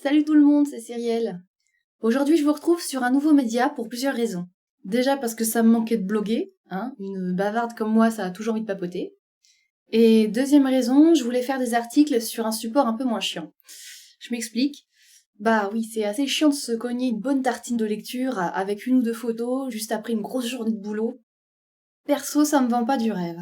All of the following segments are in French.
Salut tout le monde, c'est Cyrielle. Aujourd'hui, je vous retrouve sur un nouveau média pour plusieurs raisons. Déjà parce que ça me manquait de bloguer, une bavarde comme moi, ça a toujours envie de papoter. Et deuxième raison, je voulais faire des articles sur un support un peu moins chiant. Je m'explique. Bah oui, c'est assez chiant de se cogner une bonne tartine de lecture avec une ou deux photos juste après une grosse journée de boulot. Perso, ça me vend pas du rêve.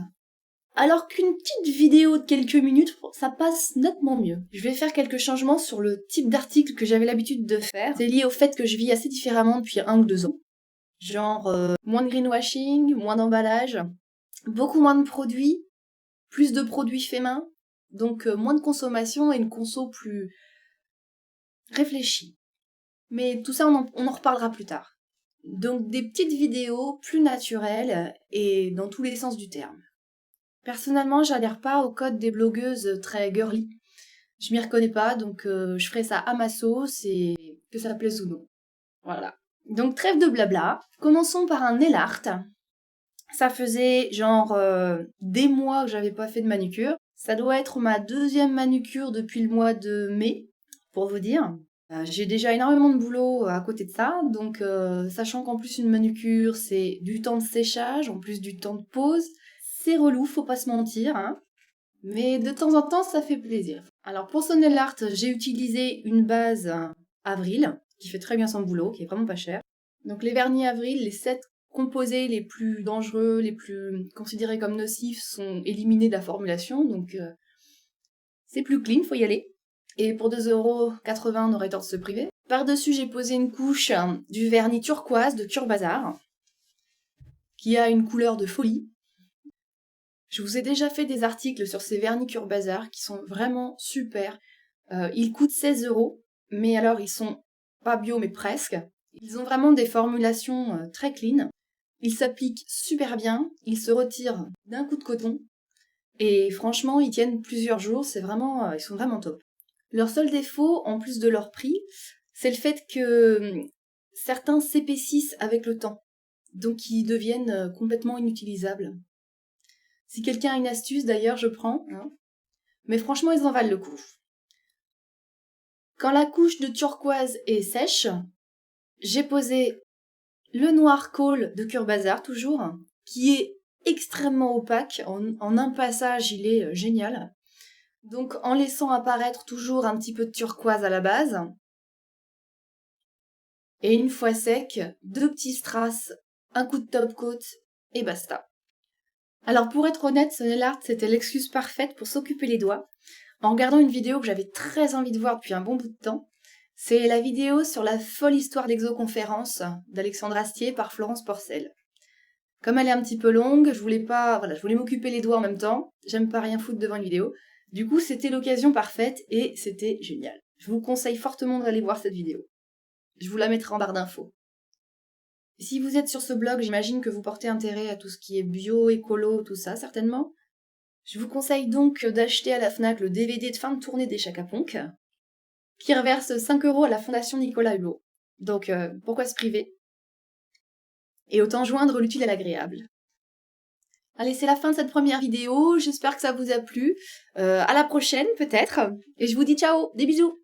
Alors qu'une petite vidéo de quelques minutes, ça passe nettement mieux. Je vais faire quelques changements sur le type d'article que j'avais l'habitude de faire. C'est lié au fait que je vis assez différemment depuis 1 ou 2 ans. Genre, moins de greenwashing, moins d'emballage, beaucoup moins de produits, plus de produits faits main, donc moins de consommation et une conso plus réfléchie. Mais tout ça, on en reparlera plus tard. Donc des petites vidéos plus naturelles et dans tous les sens du terme. Personnellement, j'adhère pas au code des blogueuses très girly. Je m'y reconnais pas, donc je ferai ça à ma sauce et que ça plaise ou non. Voilà. Donc trêve de blabla. Commençons par un nail art. Ça faisait genre des mois que j'avais pas fait de manucure. Ça doit être ma 2e manucure depuis le mois de mai, pour vous dire. J'ai déjà énormément de boulot à côté de ça, donc sachant qu'en plus une manucure c'est du temps de séchage, en plus du temps de pause, c'est relou, faut pas se mentir, mais de temps en temps ça fait plaisir. Alors pour ce nail art, j'ai utilisé une base Avril, qui fait très bien son boulot, qui est vraiment pas cher. Donc les vernis Avril, les 7 composés les plus dangereux, les plus considérés comme nocifs sont éliminés de la formulation, donc c'est plus clean, faut y aller. Et pour 2,80 €, on aurait tort de se priver. Par-dessus, j'ai posé une couche du vernis turquoise de Cure Bazar, qui a une couleur de folie. Je vous ai déjà fait des articles sur ces vernis Cure Bazar qui sont vraiment super. Ils coûtent 16 €, mais alors ils sont pas bio mais presque. Ils ont vraiment des formulations très clean. Ils s'appliquent super bien, ils se retirent d'un coup de coton. Et franchement, ils tiennent plusieurs jours, ils sont vraiment top. Leur seul défaut, en plus de leur prix, c'est le fait que certains s'épaississent avec le temps, donc ils deviennent complètement inutilisables. Si quelqu'un a une astuce, d'ailleurs, je prends, mais franchement, ils en valent le coup. Quand la couche de turquoise est sèche, j'ai posé le noir coal de Cure Bazar, toujours, qui est extrêmement opaque, en un passage, il est génial. Donc en laissant apparaître toujours un petit peu de turquoise à la base. Et une fois sec, 2 petits strass, un coup de top coat et basta. Alors pour être honnête, ce nail art c'était l'excuse parfaite pour s'occuper les doigts. En regardant une vidéo que j'avais très envie de voir depuis un bon bout de temps, c'est la vidéo sur la folle histoire d'Exoconférence d'Alexandre Astier par Florence Porcel. Comme elle est un petit peu longue, je voulais m'occuper les doigts en même temps, j'aime pas rien foutre devant une vidéo. Du coup, c'était l'occasion parfaite et c'était génial. Je vous conseille fortement d'aller voir cette vidéo. Je vous la mettrai en barre d'infos. Si vous êtes sur ce blog, j'imagine que vous portez intérêt à tout ce qui est bio, écolo, tout ça, certainement. Je vous conseille donc d'acheter à la Fnac le DVD de fin de tournée des Chaka Ponk, qui reverse 5 € à la Fondation Nicolas Hulot. Donc, pourquoi se priver? Et autant joindre l'utile à l'agréable. Allez, c'est la fin de cette première vidéo, j'espère que ça vous a plu. À la prochaine, peut-être. Et je vous dis ciao, des bisous!